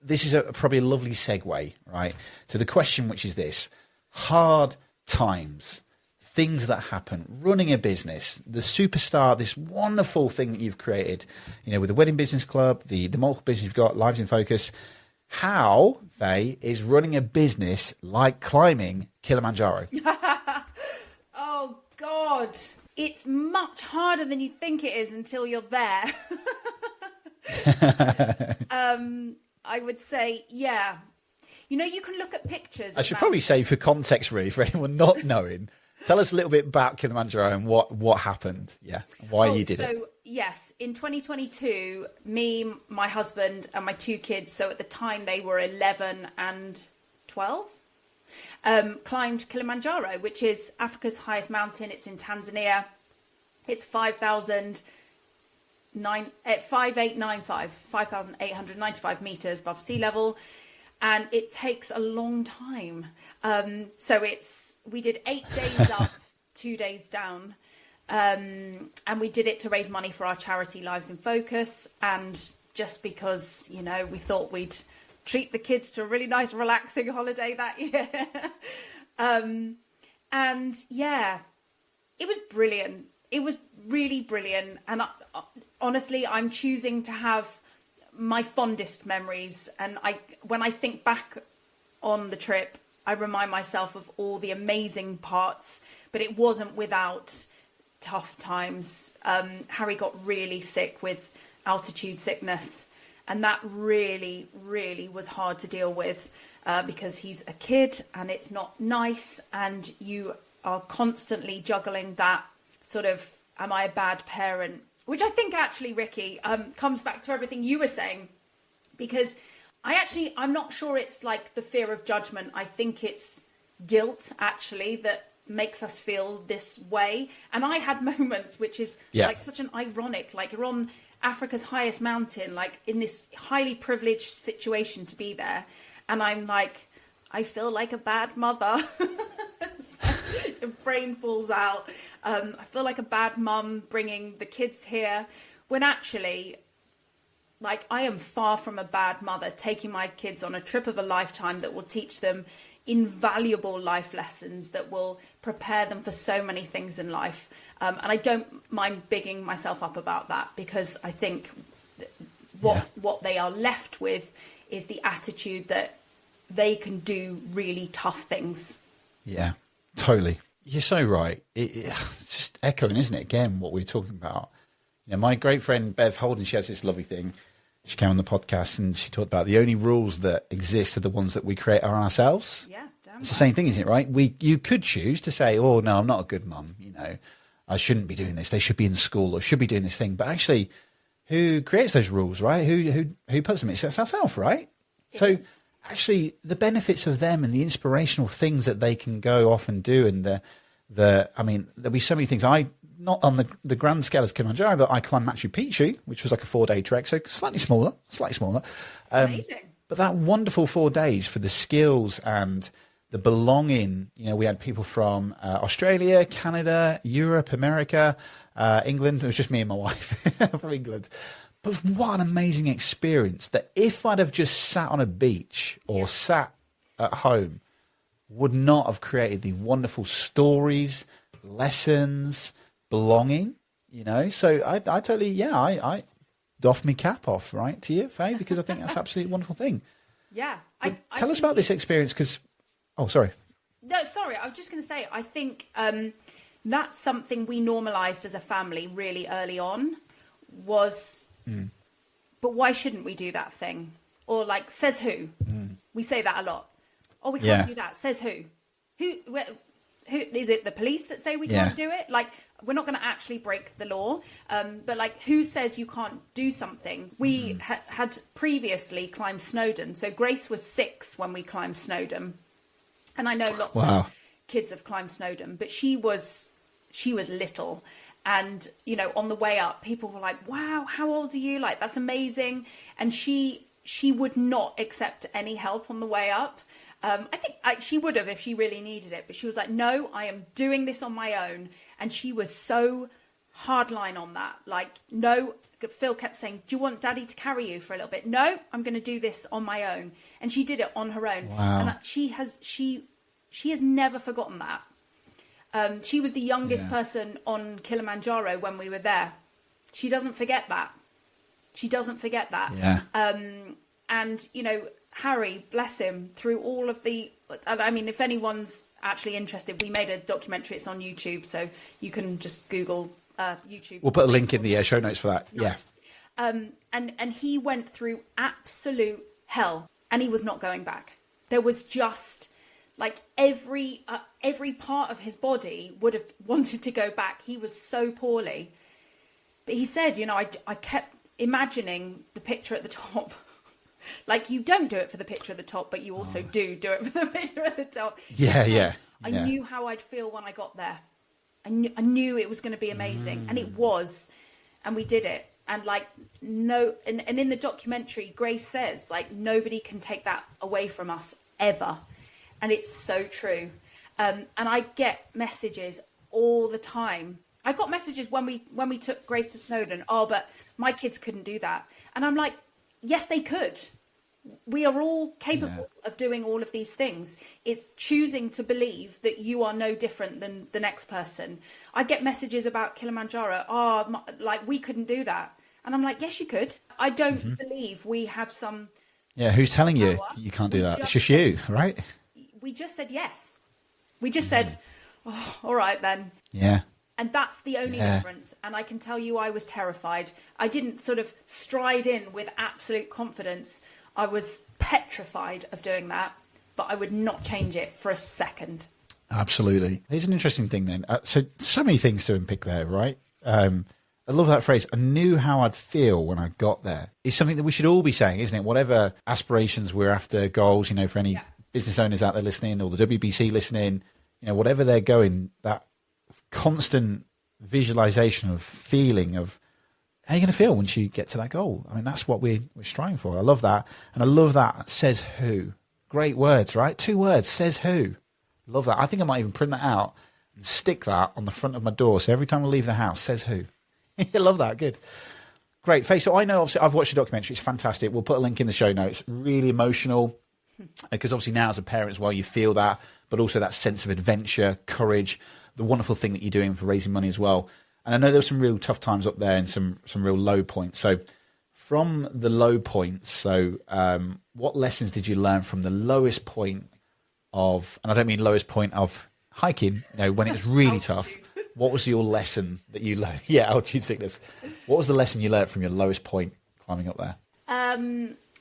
S2: This is probably a lovely segue, right, to the question, which is this: hard times. Things that happen, running a business, the superstar, this wonderful thing that you've created, you know, with the Wedding Business Club, the multiple business you've got, Lives in Focus. How, Faye, is running a business like climbing Kilimanjaro?
S1: Oh, God. It's much harder than you think it is until you're there. I would say, yeah. You know, you can look at pictures.
S2: I should probably say, for context, really, for anyone not knowing, tell us a little bit about Kilimanjaro and what happened. Yeah. Why you did it. So,
S1: yes, in 2022, me, my husband and my 2 kids, so at the time they were 11 and 12, climbed Kilimanjaro, which is Africa's highest mountain. It's in Tanzania. It's 5,895 meters above sea level. And it takes a long time. We did 8 days up, 2 days down. And we did it to raise money for our charity Lives in Focus. And just because, you know, we thought we'd treat the kids to a really nice, relaxing holiday that year. And yeah, it was brilliant. It was really brilliant. And honestly, I'm choosing to have my fondest memories. And when I think back on the trip, I remind myself of all the amazing parts, but it wasn't without tough times. Harry got really sick with altitude sickness, and that really, really was hard to deal with because he's a kid and it's not nice, and you are constantly juggling that sort of, am I a bad parent? Which I think actually, Ricky, comes back to everything you were saying, because I'm not sure it's like the fear of judgment. I think it's guilt, actually, that makes us feel this way. And I had moments, which is like such an ironic, like you're on Africa's highest mountain, like in this highly privileged situation to be there. And I'm like, I feel like a bad mother. So your brain falls out. I feel like a bad mum bringing the kids here, when actually, like, I am far from a bad mother, taking my kids on a trip of a lifetime that will teach them invaluable life lessons that will prepare them for so many things in life. And I don't mind bigging myself up about that, because I think what they are left with is the attitude that they can do really tough things. Yeah,
S2: totally. You're so right. It's just echoing, isn't it? Again, what we were talking about. You know, my great friend Bev Holden, she has this lovely thing. She came on the podcast and she talked about the only rules that exist are the ones that we create are ourselves.
S1: Yeah, damn.
S2: It's the same thing, isn't it? Right? You could choose to say, "Oh no, I'm not a good mum. You know, I shouldn't be doing this. They should be in school or should be doing this thing." But actually, who creates those rules, right? Who puts them? It's ourselves, right? So actually, the benefits of them and the inspirational things that they can go off and do, and I mean, there'll be so many things. Not on the grand scale as Kilimanjaro, but I climbed Machu Picchu, which was like a 4-day trek, so slightly smaller.
S1: Amazing.
S2: But that wonderful 4 days for the skills and the belonging. You know, we had people from Australia, Canada, Europe, America, England. It was just me and my wife from England. But what an amazing experience that if I'd have just sat on a beach or sat at home, would not have created the wonderful stories, lessons, belonging, So I totally, I doff my cap off, right, to you, Faye, because I think that's absolutely a wonderful thing.
S1: Yeah.
S2: Tell us about this experience, because, sorry.
S1: No, sorry. I was just going to say, I think that's something we normalized as a family really early on was, but why shouldn't we do that thing? Or like, says who? We say that a lot. Oh, we can't do that. Says who? Who is it? The police that say we can't do it? Like, we're not going to actually break the law. But like, who says you can't do something? We had previously climbed Snowdon. So Grace was 6 when we climbed Snowdon. And I know lots of kids have climbed Snowdon, but she was little. And, on the way up, people were like, wow, how old are you? Like, that's amazing. And she would not accept any help on the way up. I think she would have if she really needed it. But she was like, no, I am doing this on my own. And she was so hardline on that. Like, no, Phil kept saying, do you want Daddy to carry you for a little bit? No, I'm going to do this on my own. And she did it on her own.
S2: Wow.
S1: And she has never forgotten that. She was the youngest person on Kilimanjaro when we were there. She doesn't forget that.
S2: Yeah.
S1: And, Harry, bless him, through all of the... I mean, if anyone's actually interested, we made a documentary. It's on YouTube, so you can just Google YouTube.
S2: We'll put a link in the show notes for that.
S1: Nice. Yeah. And he went through absolute hell, and he was not going back. There was just... like every part of his body would have wanted to go back. He was so poorly. But he said, I kept imagining the picture at the top. Like, you don't do it for the picture at the top, but you also do it for the picture at the top.
S2: Yeah.
S1: I knew how I'd feel when I got there. I knew it was going to be amazing. And it was. And we did it. And like, no, and in the documentary, Grace says, like, nobody can take that away from us ever. And it's so true. And I get messages all the time. I got messages when we took Grace to Snowdon. Oh, but my kids couldn't do that. And I'm like, yes, they could. We are all capable of doing all of these things. It's choosing to believe that you are no different than the next person. I get messages about Kilimanjaro. Oh, like, we couldn't do that. And I'm like, yes, you could. I don't believe we have some...
S2: Yeah, who's telling you you can't do that? It's just you, right?
S1: We just said yes. We just said, oh, all right then.
S2: Yeah.
S1: And that's the only difference. And I can tell you I was terrified. I didn't sort of stride in with absolute confidence. I was petrified of doing that, but I would not change it for a second.
S2: Absolutely. Here's an interesting thing then. So many things to unpick there, right? I love that phrase. I knew how I'd feel when I got there. It's something that we should all be saying, isn't it? Whatever aspirations we're after, goals, for any business owners out there listening, or the WBC listening, whatever they're going, that constant visualization of feeling of how you're going to feel once you get to that goal. I mean, that's what we're striving for. I love that. And I love that. Says who. Great words, right? 2 words. Says who. Love that. I think I might even print that out and stick that on the front of my door. So every time I leave the house, says who. I love that. Good. Great. Faye, so I know, obviously, I've watched the documentary. It's fantastic. We'll put a link in the show notes. Really emotional. Because obviously now as a parent as well, you feel that, but also that sense of adventure, courage, the wonderful thing that you're doing for raising money as well. And I know there were some real tough times up there and some real low points. So from the low points, what lessons did you learn from the lowest point of, and I don't mean lowest point of hiking, when it was really tough. What was your lesson that you learned? Yeah, altitude sickness. What was the lesson you learned from your lowest point climbing up there?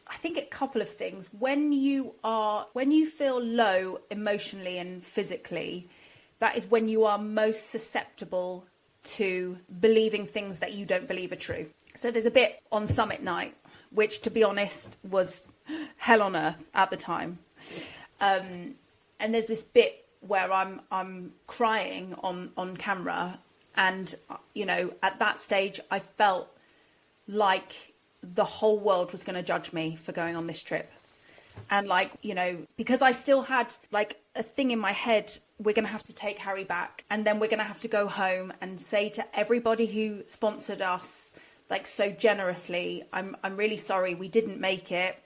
S1: I think a couple of things. When you feel low emotionally and physically, that is when you are most susceptible to believing things that you don't believe are true. So there's a bit on summit night, which, to be honest, was hell on earth at the time. And there's this bit where I'm crying on camera, and at that stage I felt like the whole world was going to judge me for going on this trip. And because I still had like a thing in my head, we're going to have to take Harry back, and then we're going to have to go home and say to everybody who sponsored us like so generously, I'm really sorry we didn't make it.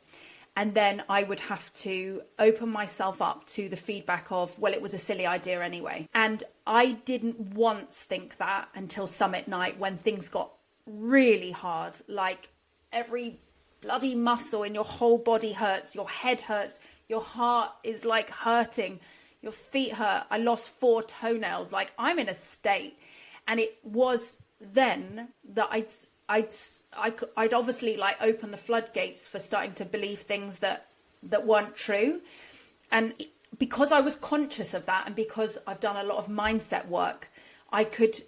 S1: And then I would have to open myself up to the feedback of, well, it was a silly idea anyway. And I didn't once think that until summit night, when things got really hard. Like every bloody muscle in your whole body hurts, your head hurts, your heart is like hurting, your feet hurt. I lost 4 toenails. Like I'm in a state. And it was then that I'd obviously like open the floodgates for starting to believe things that weren't true. And because I was conscious of that, and because I've done a lot of mindset work, I could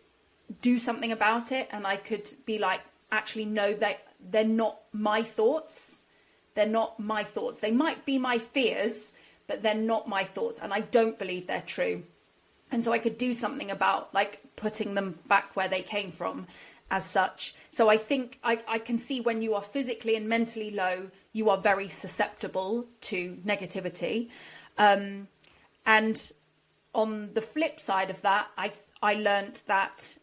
S1: do something about it. And I could be like, actually, no, they're not my thoughts. They're not my thoughts. They might be my fears, but they're not my thoughts. And I don't believe they're true. And so I could do something about like putting them back where they came from as such. So I think I can see when you are physically and mentally low, you are very susceptible to negativity. And on the flip side of that, I learned that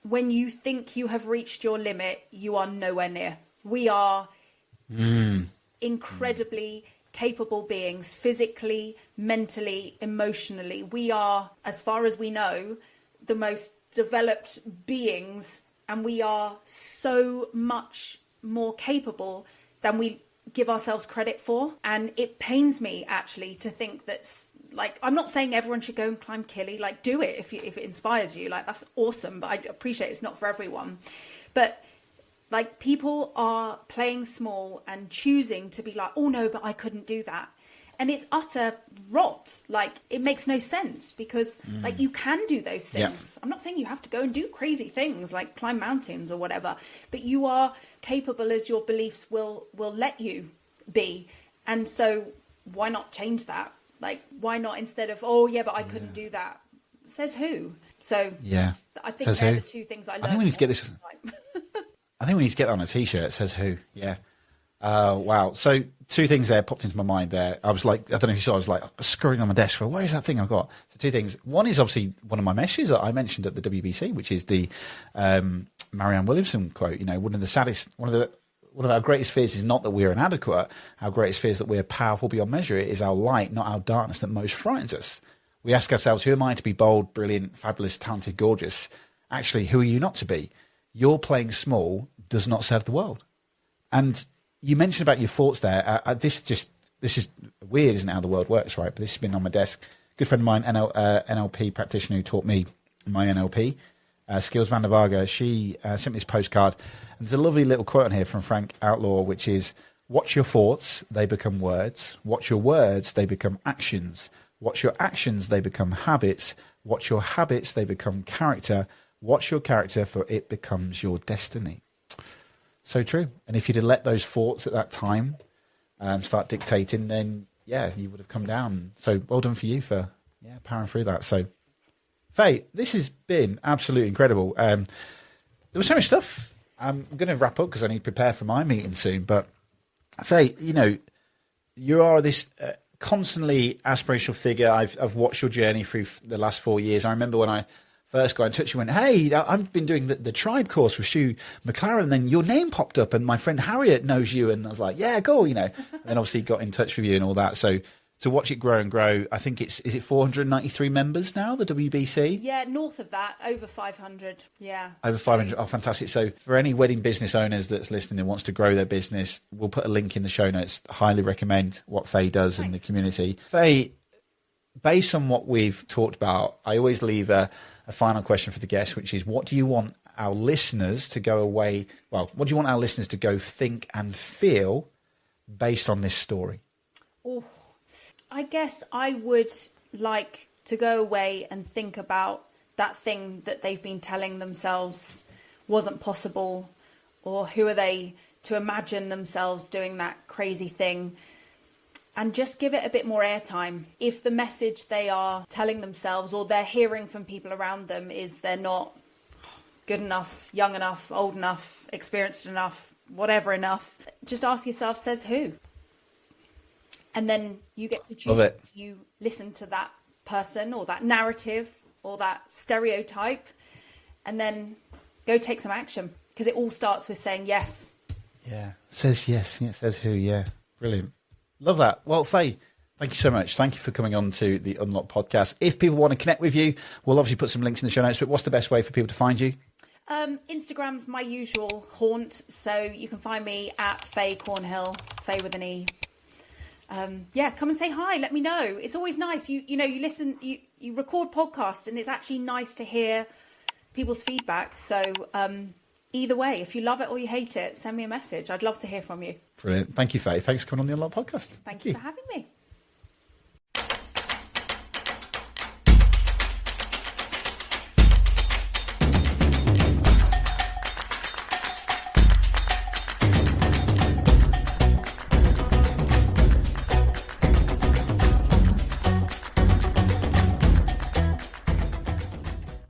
S1: when you think you have reached your limit, you are nowhere near. We are incredibly capable beings, physically, mentally, emotionally. We are, as far as we know, the most developed beings, and we are so much more capable than we give ourselves credit for. And it pains me actually to think that, like, I'm not saying everyone should go and climb Killy, like do it if it inspires you, like that's awesome, but I appreciate it's not for everyone. But like people are playing small and choosing to be like, oh no, but I couldn't do that. And it's utter rot. Like it makes no sense, because like you can do those things. Yeah. I'm not saying you have to go and do crazy things like climb mountains or whatever, but you are capable as your beliefs will let you be. And so why not change that? Like, why not, instead of, oh yeah, but I couldn't do that. Says who? So yeah, I think says they're who? The two things I learned.
S2: I think we need to get this. I think we need to get that on a t-shirt. Says who? Yeah. Wow. So 2 things there popped into my mind there. I was like, I don't know if you saw, I was like scrolling on my desk for, where is that thing I've got? So 2 things. One is obviously one of my messages that I mentioned at the WBC, which is the Marianne Williamson quote. You know, one of our greatest fears is not that we're inadequate. Our greatest fear is that we're powerful beyond measure. It is our light, not our darkness, that most frightens us. We ask ourselves, who am I to be bold, brilliant, fabulous, talented, gorgeous? Actually, who are you not to be? Your playing small does not serve the world. And you mentioned about your thoughts there. This is weird, isn't it, how the world works, right? But this has been on my desk. Good friend of mine, NLP practitioner who taught me my NLP, Skills van der Varga, she sent me this postcard. And there's a lovely little quote on here from Frank Outlaw, which is, watch your thoughts, they become words. Watch your words, they become actions. Watch your actions, they become habits. Watch your habits, they become character. Watch your character, for it becomes your destiny. So true. And if you'd have let those thoughts at that time start dictating, then, yeah, you would have come down. So well done for you for powering through that. So, Faye, this has been absolutely incredible. There was so much stuff. I'm going to wrap up because I need to prepare for my meeting soon. But, Faye, you know, you are this constantly aspirational figure. I've watched your journey through the last 4 years. I remember when I first got in touch, you went, hey, I've been doing the Tribe course with Stu McLaren, and then your name popped up and my friend Harriet knows you. And I was like, yeah, cool, you know. And then obviously got in touch with you and all that. So to watch it grow and grow, I think is it 493 members now, the WBC?
S1: Yeah, north of that, over 500, yeah.
S2: Over 500, oh, fantastic. So for any wedding business owners that's listening and wants to grow their business, we'll put a link in the show notes. Highly recommend what Faye does in the community. Faye, based on what we've talked about, I always leave a final question for the guests, which is, what do you want our listeners to go away, what do you want our listeners to go think and feel based on this story?
S1: Oh, I guess I would like to go away and think about that thing that they've been telling themselves wasn't possible, or who are they to imagine themselves doing that crazy thing, and just give it a bit more airtime. If the message they are telling themselves or they're hearing from people around them is they're not good enough, young enough, old enough, experienced enough, whatever enough, just ask yourself, says who? And then you get to choose.
S2: Love it.
S1: You listen to that person or that narrative or that stereotype, and then go take some action, because it all starts with saying yes.
S2: Yeah. Says yes. Yeah, it says who. Yeah. Brilliant. Love that. Well, Faye, thank you so much. Thank you for coming on to the Unlock podcast. If people want to connect with you, we'll obviously put some links in the show notes, but what's the best way for people to find you?
S1: Instagram's my usual haunt, so you can find me at Faye Cornhill, Faye with an E. Come and say hi. Let me know. It's always nice. You listen, you record podcasts, and it's actually nice to hear people's feedback. So either way, if you love it or you hate it, send me a message. I'd love to hear from you.
S2: Brilliant. Thank you, Faye. Thanks for coming on the Unlock podcast.
S1: Thank you for having me.